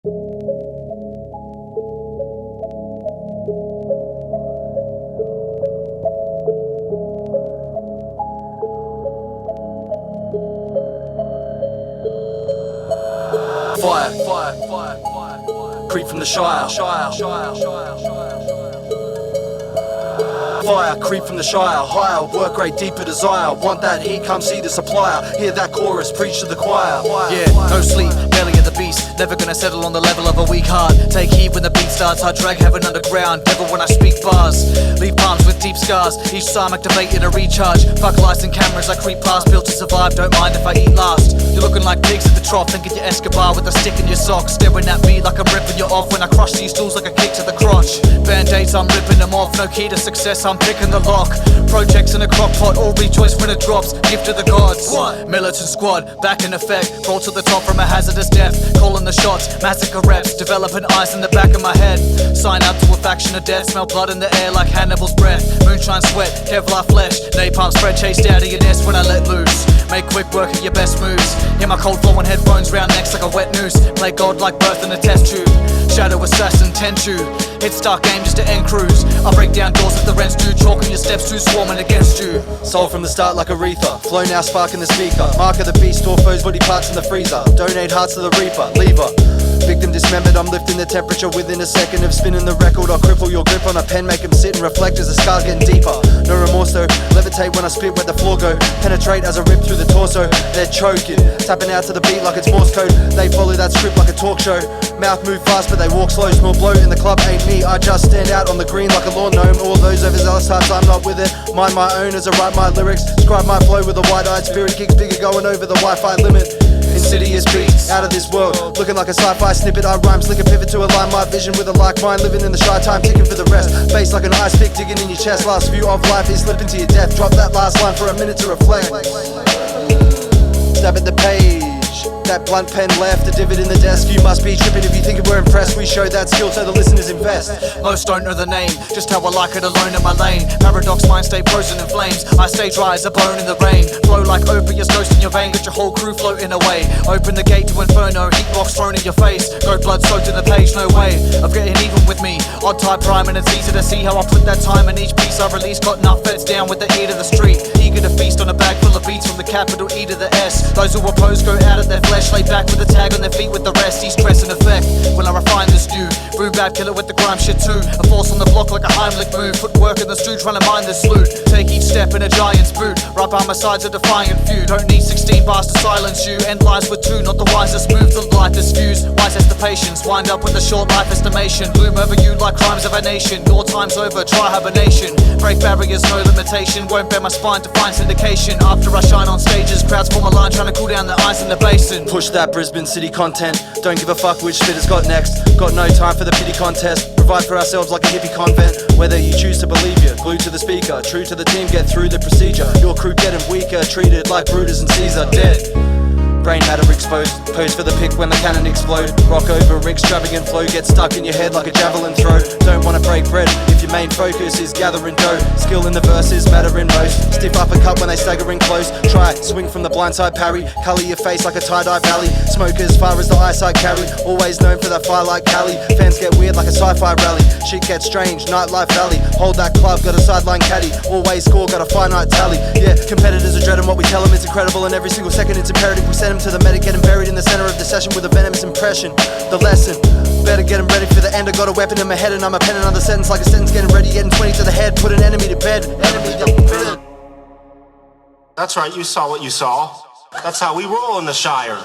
Fire, creep from the Shire. Fire, creep from the Shire. Higher, work rate, deeper desire. Want that heat, come see the supplier. Hear that chorus, preach to the choir. Yeah, no sleep, belly of the beast. Never gonna settle on the level of a weak heart. Take heat when the beat starts, I drag heaven underground. Devil when I speak bars. Leave palms with deep scars. Each time activating a recharge. Fuck lights and cameras, I creep past. Built to survive, don't mind if I eat last. You're looking like pigs at the trough, thinking you're Escobar with a stick in your sock. Staring at me like I'm ripping you off when I crush these tools like a kick to the crotch. Band-aids, I'm ripping them off. No key to success, I'm picking the lock. Projects in a crock pot, all rejoice when it drops. Gift to the gods. Militant squad, back in effect. Brought to the top from a hazardous depth. Calling the shots, massacre reps. Developing eyes in the back of my head. Sign up to a faction of death. Smell blood in the air like Hannibal's breath. Moonshine sweat, Kevlar flesh. Napalm spread, chased out of your nest when I let loose. Make quick work of your best moves. Hear my cold flowing headphones round necks like a wet noose. Play God like birth in a test tube. Shadow assassin, Tenchu. Hit start game just to end cruise. I break down doors if the rent's due. Chalking your steps too, swarming against you. Soul from the start like Aretha. Flow now sparking the speaker. Mark of the beast, store foes, body parts in the freezer. Donate hearts to the reaper, lever. Victim dismembered, I'm lifting the temperature within a second of spinning the record. I'll cripple your grip on a pen, make them sit and reflect as the scars getting deeper. No remorse though, levitate when I spit, where the floor go. Penetrate as I rip through the torso. They're choking, tapping out to the beat like it's Morse code. They follow that script like a talk show. Mouth move fast but they walk slow. Small blow in the club ain't me, I just stand out on the green like a lawn gnome. All those overzealous types, I'm not with it. Mind my own as I write my lyrics. Scribe my flow with a wide-eyed spirit. Kicks bigger going over the Wi-Fi limit. Insidious beats, out of this world. Looking like a sci-fi snippet, I rhyme slick a pivot to align my vision with a like mind. Living in the shy time, ticking for the rest. Bass like an ice pick, digging in your chest. Last view of life is slipping to your death. Drop that last line for a minute to reflect. Stab at the page. That blunt pen left, a divot in the desk. You must be tripping if you think we're impressed. We show that skill so the listeners invest. Most don't know the name, just how I like it alone in my lane. Paradox mind stay frozen in flames. I stay dry as a bone in the rain. Flow like opiates, ghost in your vein. Got your whole crew floating away. Open the gate to inferno, heat box thrown in your face. Go blood soaked in the page, no way of getting even with me. Odd type rhyme and it's easy to see how I put that time in each piece I release. Got enough feds down with the E to the street. Eager to feast on a bag full of beats from the capital E to the S. Those who oppose go out of their flesh. Lay back with a tag on their feet with the rest. He's stress in effect when I refine this new boom bap killer with the grime shit too. A force on the block like a Heimlich move. Footwork in the stew trying to mine this loot. Take each step in a giant's boot. Right by my side's a defiant few. Don't need 16 bars to silence you. End lies with two, not the wisest move. The lightest views, wise test the patience. Wind up with a short life estimation. Loom over you like crimes of a nation. Your time's over, try hibernation. Break barriers, no limitation. Won't bend my spine to find syndication. After I shine on stages, crowds form a line trying to cool down the ice in the basin. Push that Brisbane City content. Don't give a fuck which spitter's got next. Got no time for the pity contest. Provide for ourselves like a hippie convent. Whether you choose to believe you, glued to the speaker. True to the team, get through the procedure. Your crew getting weaker, treated like Brutus and Caesar. Dead. Brain matter exposed, pose for the pick when the cannon explode. Rock over, extravagant flow, get stuck in your head like a javelin throw. Don't wanna break bread if your main focus is gathering dough. Skill in the verses matter in most. Stiff uppercut when they stagger in close. Try, swing from the blindside parry. Colour your face like a tie-dye valley. Smoke as far as the eyesight carry. Always known for that fire like Cali. Fans get weird like a sci-fi rally. Shit gets strange, nightlife valley. Hold that club, got a sideline caddy. Always score, got a finite tally. Yeah, competitors are dreading what we tell them. It's incredible and every single second it's imperative. We send them to the medic, getting buried in the center of the session with a venomous impression. The lesson, better get them ready for the end. I got a weapon in my head and I'm a pen another sentence like a sentence getting ready. Getting 20 to the head, put an enemy to bed. Enemy to bed. That's right, you saw what you saw. That's how we roll in the Shire.